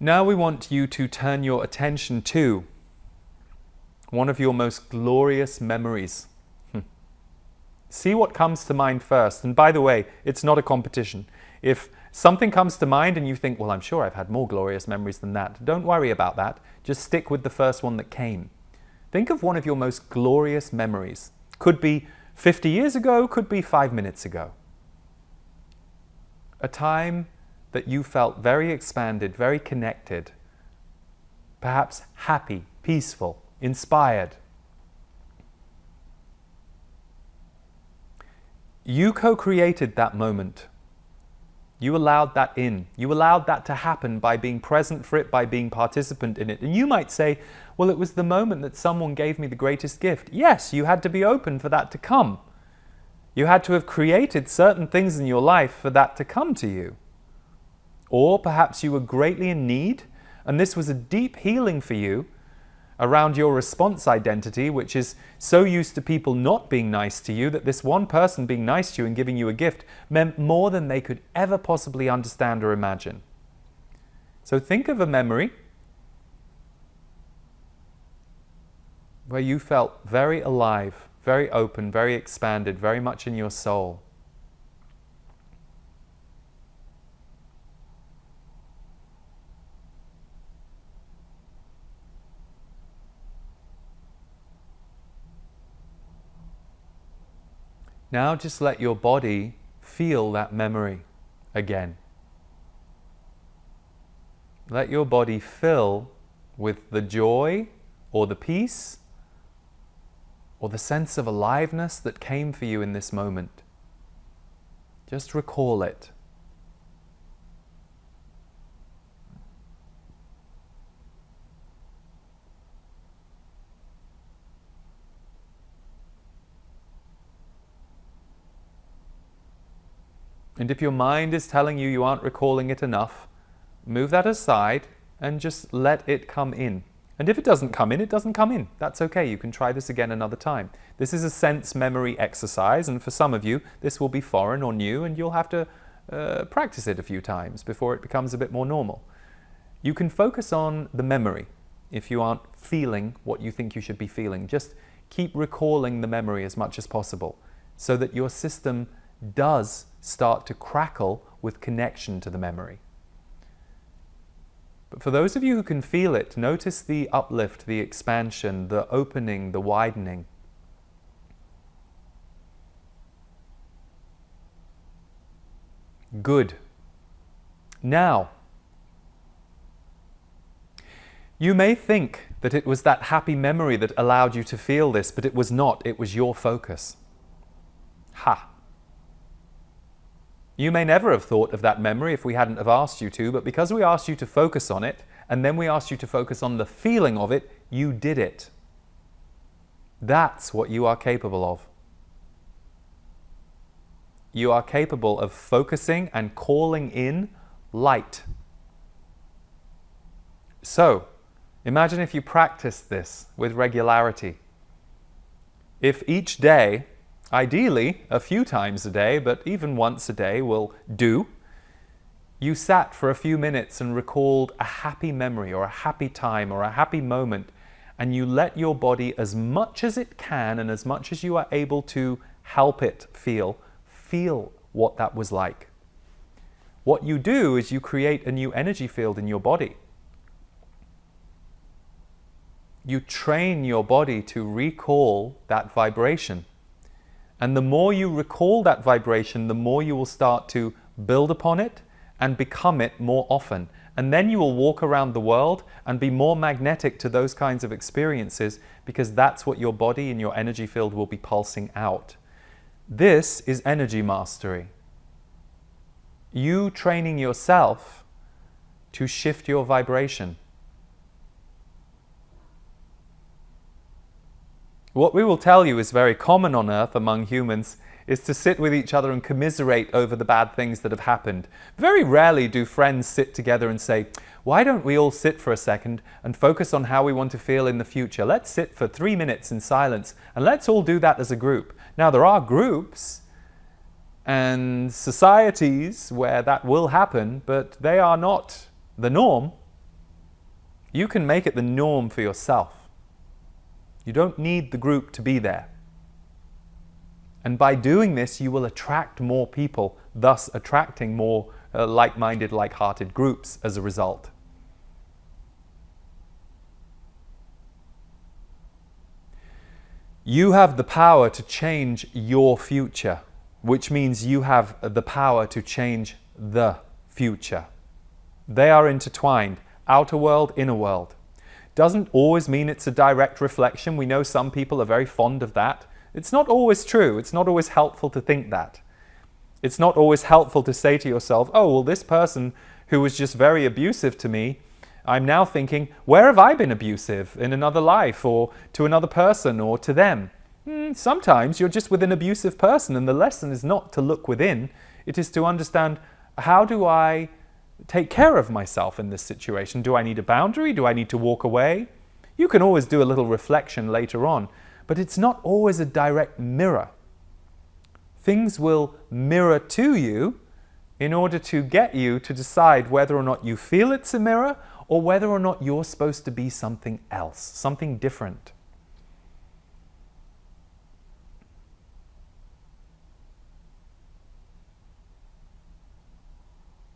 Now we want you to turn your attention to one of your most glorious memories. See what comes to mind first. And by the way, it's not a competition. If something comes to mind and you think, well, I'm sure I've had more glorious memories than that, don't worry about that. Just stick with the first one that came. Think of one of your most glorious memories. Could be 50 years ago, could be 5 minutes ago. A time that you felt very expanded, very connected, perhaps happy, peaceful, inspired. You co-created that moment. You allowed that in. You allowed that to happen by being present for it, by being participant in it. And you might say, well, it was the moment that someone gave me the greatest gift. Yes, you had to be open for that to come. You had to have created certain things in your life for that to come to you. Or perhaps you were greatly in need, and this was a deep healing for you around your response identity, which is so used to people not being nice to you that this one person being nice to you and giving you a gift meant more than they could ever possibly understand or imagine. So think of a memory where you felt very alive, very open, very expanded, very much in your soul. Now just let your body feel that memory again. Let your body fill with the joy or the peace or the sense of aliveness that came for you in this moment. Just recall it. And if your mind is telling you aren't recalling it enough, move that aside and just let it come in. And if it doesn't come in, it doesn't come in. That's okay. You can try this again another time. This is a sense memory exercise, and for some of you, this will be foreign or new, and you'll have to practice it a few times before it becomes a bit more normal. You can focus on the memory if you aren't feeling what you think you should be feeling. Just keep recalling the memory as much as possible so that your system does start to crackle with connection to the memory. But for those of you who can feel it, notice the uplift, the expansion, the opening, the widening. Good. Now, you may think that it was that happy memory that allowed you to feel this, but it was not. It was your focus. Ha! You may never have thought of that memory if we hadn't have asked you to, but because we asked you to focus on it, and then we asked you to focus on the feeling of it, you did it. That's what you are capable of. You are capable of focusing and calling in light. So, imagine if you practice this with regularity. If each day, ideally a few times a day, but even once a day will do, you sat for a few minutes and recalled a happy memory or a happy time or a happy moment, and you let your body, as much as it can and as much as you are able to help it feel what that was like. What you do is you create a new energy field in your body. You train your body to recall that vibration. And the more you recall that vibration, the more you will start to build upon it and become it more often. And then you will walk around the world and be more magnetic to those kinds of experiences, because that's what your body and your energy field will be pulsing out. This is energy mastery. You training yourself to shift your vibration. What we will tell you is very common on Earth among humans is to sit with each other and commiserate over the bad things that have happened. Very rarely do friends sit together and say, why don't we all sit for a second and focus on how we want to feel in the future? Let's sit for 3 minutes in silence and let's all do that as a group. Now, there are groups and societies where that will happen, but they are not the norm. You can make it the norm for yourself. You don't need the group to be there. And by doing this, you will attract more people, thus attracting more like-minded, like-hearted groups as a result. You have the power to change your future, which means you have the power to change the future. They are intertwined, outer world, inner world. Doesn't always mean it's a direct reflection. We know some people are very fond of that. It's not always true. It's not always helpful to think that. It's not always helpful to say to yourself, oh, well, this person who was just very abusive to me, I'm now thinking, where have I been abusive in another life, or to another person, or to them? Sometimes you're just with an abusive person, and the lesson is not to look within. It is to understand, how do I take care of myself in this situation? Do I need a boundary? Do I need to walk away? You can always do a little reflection later on, but it's not always a direct mirror. Things will mirror to you in order to get you to decide whether or not you feel it's a mirror, or whether or not you're supposed to be something else, something different.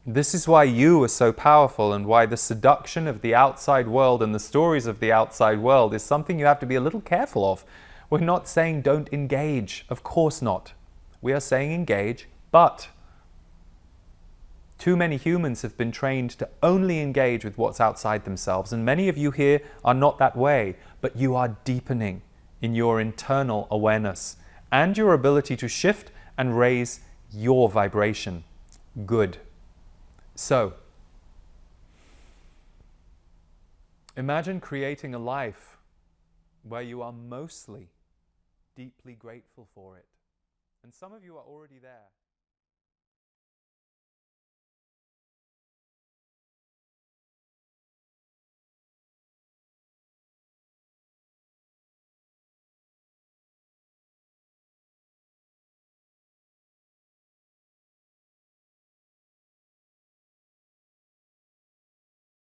This is why you are so powerful, and why the seduction of the outside world and the stories of the outside world is something you have to be a little careful of. We're not saying don't engage. Of course not. We are saying engage, but too many humans have been trained to only engage with what's outside themselves, and many of you here are not that way, but you are deepening in your internal awareness and your ability to shift and raise your vibration. Good. So, imagine creating a life where you are mostly deeply grateful for it. And some of you are already there.